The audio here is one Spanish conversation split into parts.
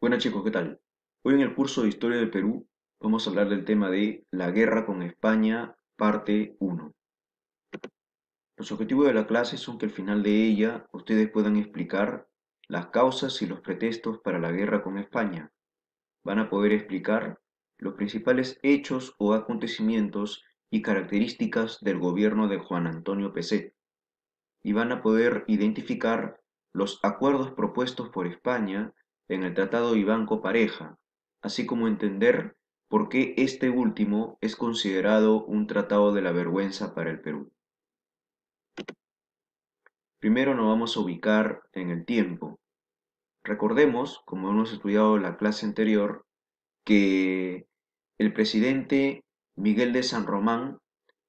Buenas chicos, ¿qué tal? Hoy en el curso de Historia del Perú vamos a hablar del tema de la guerra con España, parte uno. Los objetivos de la clase son que al final de ella ustedes puedan explicar las causas y los pretextos para la guerra con España. Van a poder explicar los principales hechos o acontecimientos y características del gobierno de Juan Antonio Pezet y van a poder identificar los acuerdos propuestos por España en el Tratado Vivanco-Pareja, así como entender por qué este último es considerado un tratado de la vergüenza para el Perú. Primero nos vamos a ubicar en el tiempo. Recordemos, como hemos estudiado en la clase anterior, que el presidente Miguel de San Román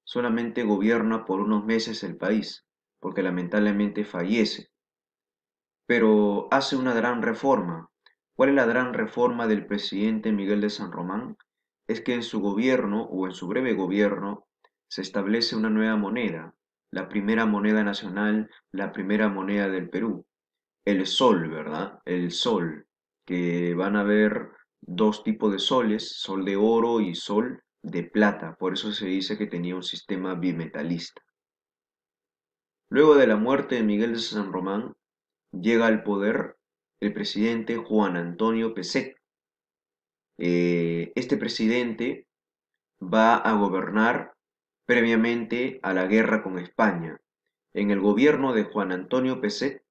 solamente gobierna por unos meses el país, porque lamentablemente fallece. Pero hace una gran reforma. ¿Cuál es la gran reforma del presidente Miguel de San Román? Es que en su gobierno o en su breve gobierno se establece una nueva moneda, la primera moneda nacional, la primera moneda del Perú, el sol, ¿verdad? El sol, que van a haber dos tipos de soles, sol de oro y sol de plata, por eso se dice que tenía un sistema bimetalista. Luego de la muerte de Miguel de San Román, llega al poder el presidente Juan Antonio Pezet. Este presidente va a gobernar previamente a la guerra con España. En el gobierno de Juan Antonio Pezet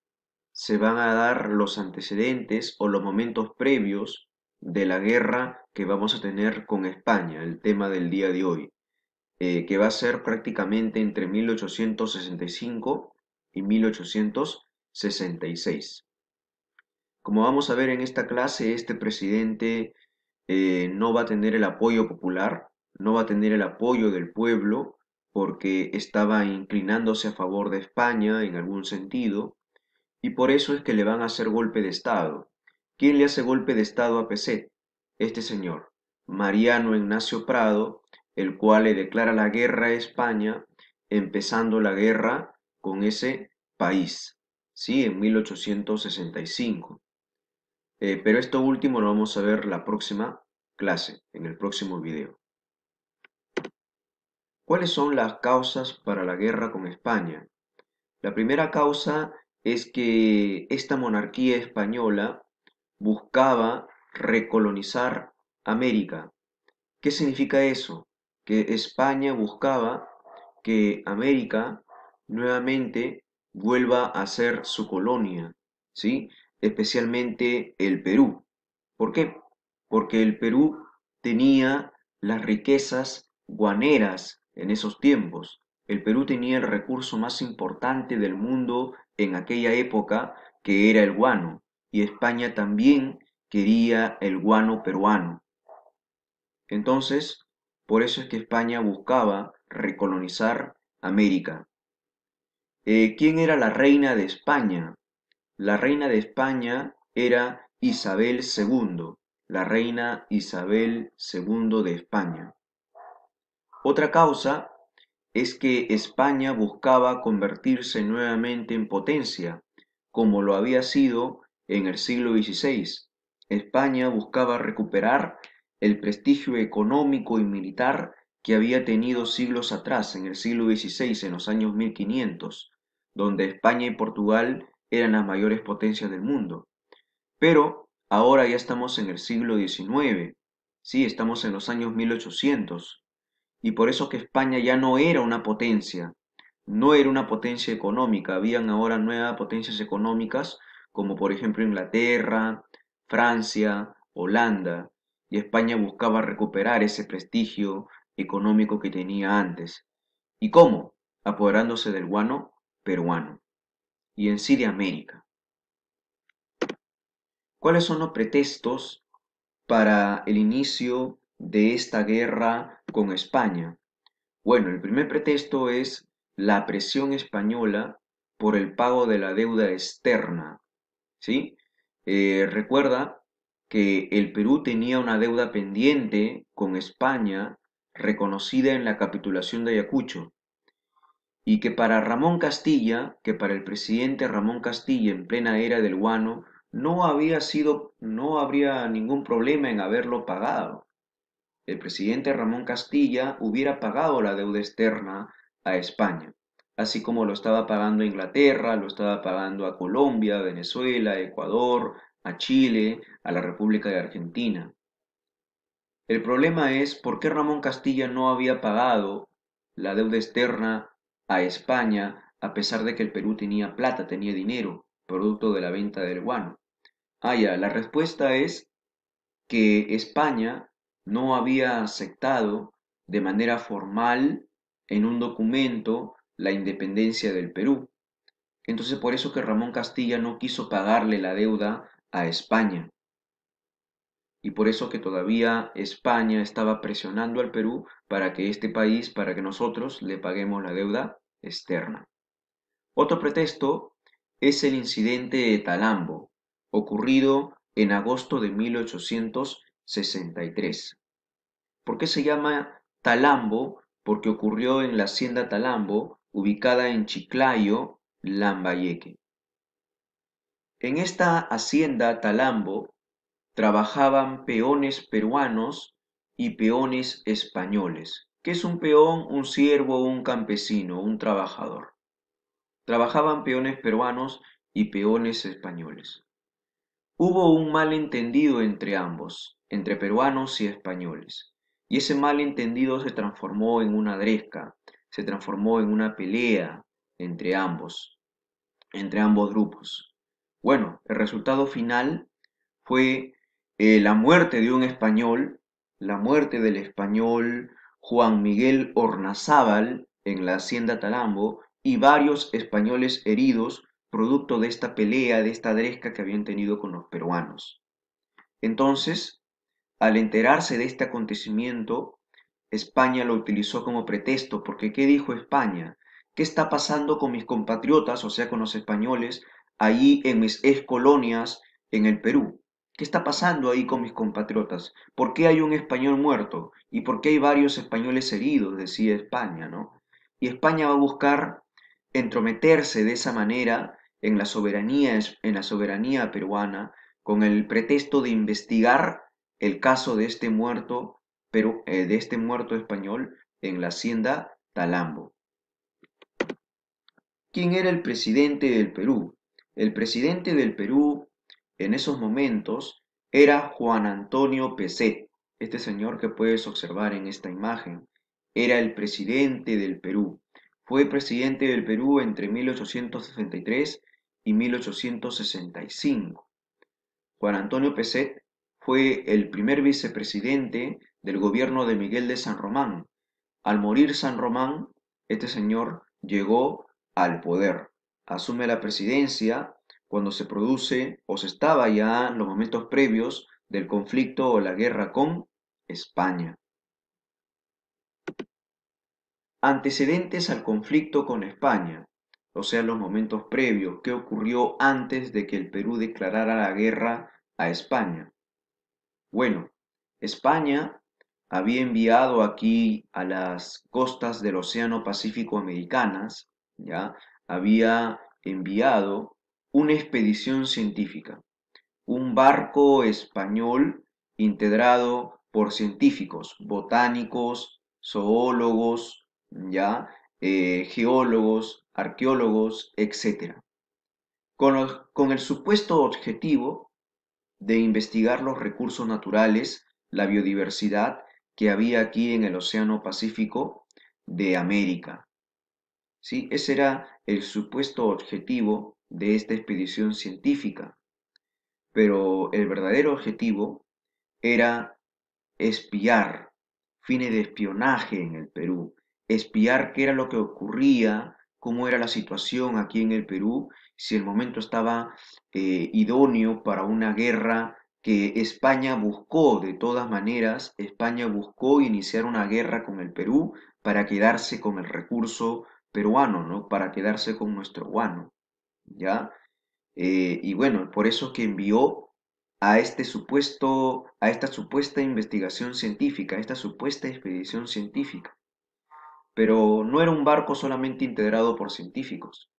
se van a dar los antecedentes o los momentos previos de la guerra que vamos a tener con España, el tema del día de hoy, que va a ser prácticamente entre 1865 y 1866. Como vamos a ver en esta clase, este presidente no va a tener el apoyo popular, no va a tener el apoyo del pueblo, porque estaba inclinándose a favor de España en algún sentido, y por eso es que le van a hacer golpe de Estado. ¿Quién le hace golpe de Estado a Pezet? Este señor, Mariano Ignacio Prado, el cual le declara la guerra a España, empezando la guerra con ese país, ¿sí? En 1865. Pero esto último lo vamos a ver la próxima clase, en el próximo video. ¿Cuáles son las causas para la guerra con España? La primera causa es que esta monarquía española buscaba recolonizar América. ¿Qué significa eso? Que España buscaba que América nuevamente vuelva a ser su colonia, ¿sí? Especialmente el Perú. ¿Por qué? Porque el Perú tenía las riquezas guaneras en esos tiempos. El Perú tenía el recurso más importante del mundo en aquella época, que era el guano, y España también quería el guano peruano. Entonces, por eso es que España buscaba recolonizar América. ¿Quién era la reina de España? La reina de España era Isabel II, la reina Isabel II de España. Otra causa es que España buscaba convertirse nuevamente en potencia, como lo había sido en el siglo XVI. España buscaba recuperar el prestigio económico y militar que había tenido siglos atrás, en el siglo XVI, en los años 1500, donde España y Portugal eran las mayores potencias del mundo. Pero ahora ya estamos en el siglo XIX, sí, estamos en los años 1800, y por eso que España ya no era una potencia, no era una potencia económica, habían ahora nuevas potencias económicas, como por ejemplo Inglaterra, Francia, Holanda, y España buscaba recuperar ese prestigio económico que tenía antes. ¿Y cómo? Apoderándose del guano peruano y en sí de América. ¿Cuáles son los pretextos para el inicio de esta guerra con España? Bueno, el primer pretexto es la presión española por el pago de la deuda externa, ¿sí? Recuerda que el Perú tenía una deuda pendiente con España reconocida en la capitulación de Ayacucho y que para Ramón Castilla, que para el presidente Ramón Castilla en plena era del guano, no habría ningún problema en haberlo pagado. El presidente Ramón Castilla hubiera pagado la deuda externa a España, así como lo estaba pagando a Inglaterra, lo estaba pagando a Colombia, a Venezuela, a Ecuador, a Chile, a la República de Argentina. El problema es por qué Ramón Castilla no había pagado la deuda externa a España a pesar de que el Perú tenía plata, tenía dinero, producto de la venta del guano. Ya, la respuesta es que España no había aceptado de manera formal en un documento la independencia del Perú. Entonces por eso que Ramón Castilla no quiso pagarle la deuda a España. Y por eso que todavía España estaba presionando al Perú para que este país, para que nosotros le paguemos la deuda externa. Otro pretexto es el incidente de Talambo, ocurrido en agosto de 1863. ¿Por qué se llama Talambo? Porque ocurrió en la hacienda Talambo, ubicada en Chiclayo, Lambayeque. En esta hacienda Talambo trabajaban peones peruanos y peones españoles. ¿Qué es un peón? Un siervo, un campesino, un trabajador. Trabajaban peones peruanos y peones españoles. Hubo un malentendido entre ambos, entre peruanos y españoles, y ese malentendido se transformó en una gresca, se transformó en una pelea entre ambos grupos. Bueno, el resultado final fue la muerte de un español, la muerte del español Juan Miguel Hornazábal en la hacienda Talambo y varios españoles heridos producto de esta pelea, de esta gresca que habían tenido con los peruanos. Entonces, al enterarse de este acontecimiento, España lo utilizó como pretexto, porque ¿qué dijo España? ¿Qué está pasando con mis compatriotas, o sea, con los españoles, allí en mis ex colonias en el Perú? ¿Qué está pasando ahí con mis compatriotas? ¿Por qué hay un español muerto? ¿Y por qué hay varios españoles heridos? Decía España, ¿no? Y España va a buscar entrometerse de esa manera en la soberanía peruana, con el pretexto de investigar el caso de este muerto, de este muerto español en la hacienda Talambo. ¿Quién era el presidente del Perú? El presidente del Perú en esos momentos era Juan Antonio Pezet. Este señor que puedes observar en esta imagen era el presidente del Perú. Fue presidente del Perú entre 1863 y 1865. Juan Antonio Pezet fue el primer vicepresidente del gobierno de Miguel de San Román. Al morir San Román, este señor llegó al poder, asume la presidencia cuando se produce o se estaba ya en los momentos previos del conflicto o la guerra con España. Antecedentes al conflicto con España, o sea, los momentos previos, qué ocurrió antes de que el Perú declarara la guerra a España. Bueno, España había enviado aquí a las costas del Océano Pacífico americanas, ¿ya? Había enviado una expedición científica, un barco español integrado por científicos, botánicos, zoólogos, ¿ya? Geólogos, arqueólogos, etcétera, con el supuesto objetivo de investigar los recursos naturales, la biodiversidad que había aquí en el Océano Pacífico de América. ¿Sí? Ese era el supuesto objetivo de esta expedición científica, pero el verdadero objetivo era espiar, fines de espionaje en el Perú, espiar qué era lo que ocurría, cómo era la situación aquí en el Perú, si el momento estaba idóneo para una guerra que España buscó, de todas maneras, España buscó iniciar una guerra con el Perú para quedarse con el recurso peruano, ¿no? Para quedarse con nuestro guano, ¿ya? Y bueno, por eso que envió a esta supuesta investigación científica, a esta supuesta expedición científica. Pero no era un barco solamente integrado por científicos,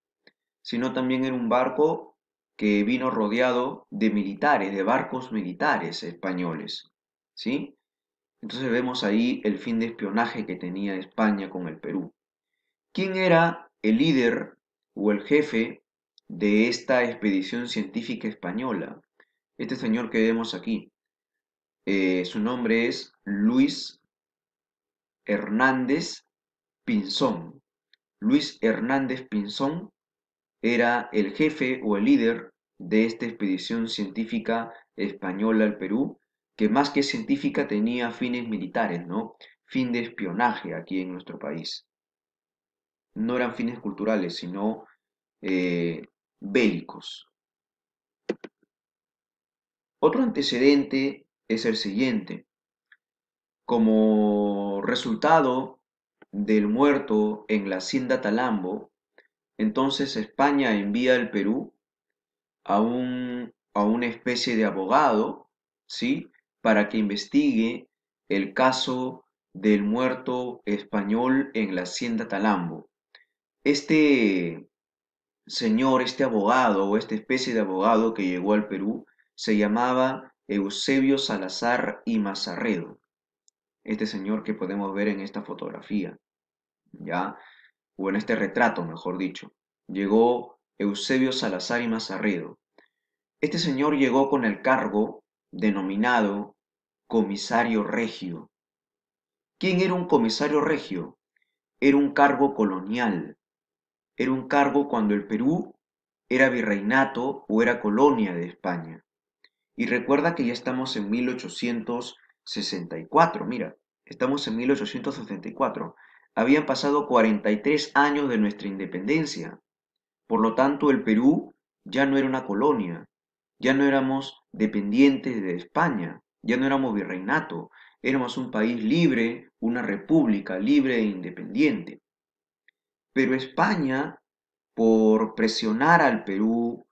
sino también era un barco que vino rodeado de militares, de barcos militares españoles, ¿sí? Entonces vemos ahí el fin de espionaje que tenía España con el Perú. ¿Quién era el líder o el jefe de esta expedición científica española? Este señor que vemos aquí. Su nombre es Luis Hernández Pinzón. Luis Hernández Pinzón era el jefe o el líder de esta expedición científica española al Perú, que más que científica tenía fines militares, ¿no? Fin de espionaje aquí en nuestro país. No eran fines culturales, sino bélicos. Otro antecedente es el siguiente. Como resultado del muerto en la hacienda Talambo, entonces España envía al Perú a una especie de abogado, ¿sí? Para que investigue el caso del muerto español en la hacienda Talambo. Este señor, este abogado o esta especie de abogado que llegó al Perú se llamaba Eusebio Salazar y Mazarredo. Este señor que podemos ver en esta fotografía, ¿ya? O en este retrato, mejor dicho. Llegó Eusebio Salazar y Mazarredo. Este señor llegó con el cargo denominado comisario regio. ¿Quién era un comisario regio? Era un cargo colonial. Era un cargo cuando el Perú era virreinato o era colonia de España. Y recuerda que ya estamos en 1864, mira, estamos en 1864. Habían pasado 43 años de nuestra independencia. Por lo tanto, el Perú ya no era una colonia, ya no éramos dependientes de España, ya no éramos virreinato, éramos un país libre, una república libre e independiente. Pero España, por presionar al Perú,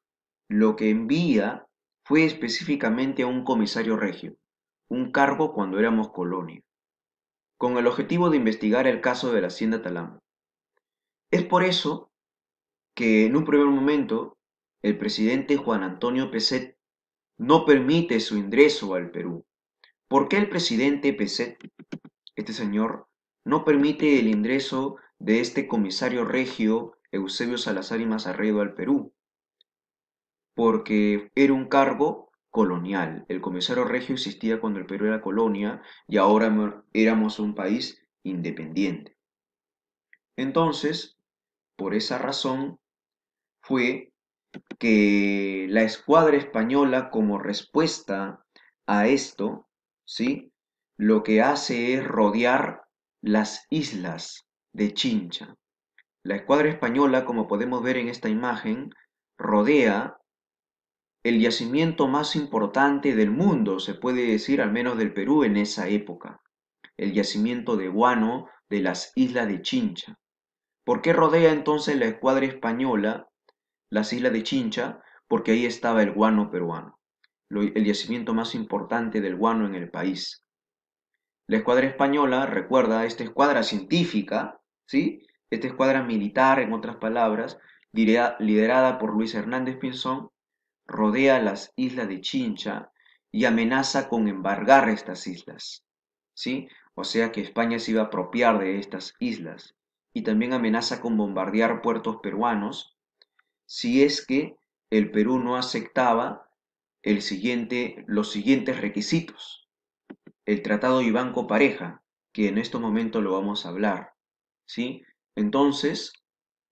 lo que envía fue específicamente a un comisario regio, un cargo cuando éramos colonia, con el objetivo de investigar el caso de la hacienda Talambo. Es por eso que en un primer momento el presidente Juan Antonio Pezet no permite su ingreso al Perú. ¿Por qué el presidente Pezet, este señor, no permite el ingreso de este comisario regio Eusebio Salazar y Mazarredo al Perú? Porque era un cargo colonial. El comisario regio existía cuando el Perú era colonia y ahora éramos un país independiente. Entonces, por esa razón fue que la escuadra española, como respuesta a esto, ¿sí? Lo que hace es rodear las islas de Chincha. La escuadra española, como podemos ver en esta imagen, rodea el yacimiento más importante del mundo, se puede decir, al menos del Perú en esa época, el yacimiento de guano de las islas de Chincha. ¿Por qué rodea entonces la escuadra española las islas de Chincha? Porque ahí estaba el guano peruano, el yacimiento más importante del guano en el país. La escuadra española, recuerda, esta escuadra científica, ¿sí? Esta escuadra militar, en otras palabras, liderada por Luis Hernández Pinzón, rodea las islas de Chincha y amenaza con embargar estas islas, ¿sí? O sea que España se iba a apropiar de estas islas y también amenaza con bombardear puertos peruanos si es que el Perú no aceptaba los siguientes requisitos. El Tratado Ibanco-Pareja, que en este momento lo vamos a hablar, ¿sí? Entonces,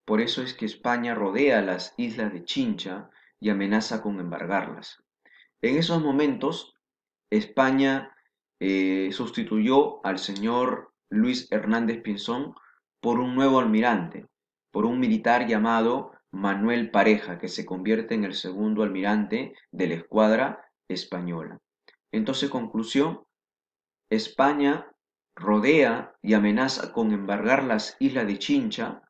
por eso es que España rodea las islas de Chincha y amenaza con embargarlas. En esos momentos, España sustituyó al señor Luis Hernández Pinzón por un nuevo almirante, por un militar llamado Manuel Pareja, que se convierte en el segundo almirante de la escuadra española. Entonces, conclusión, España rodea y amenaza con embargar las islas de Chincha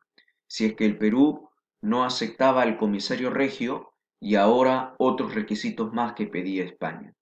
si es que el Perú no aceptaba al comisario regio y ahora otros requisitos más que pedía España.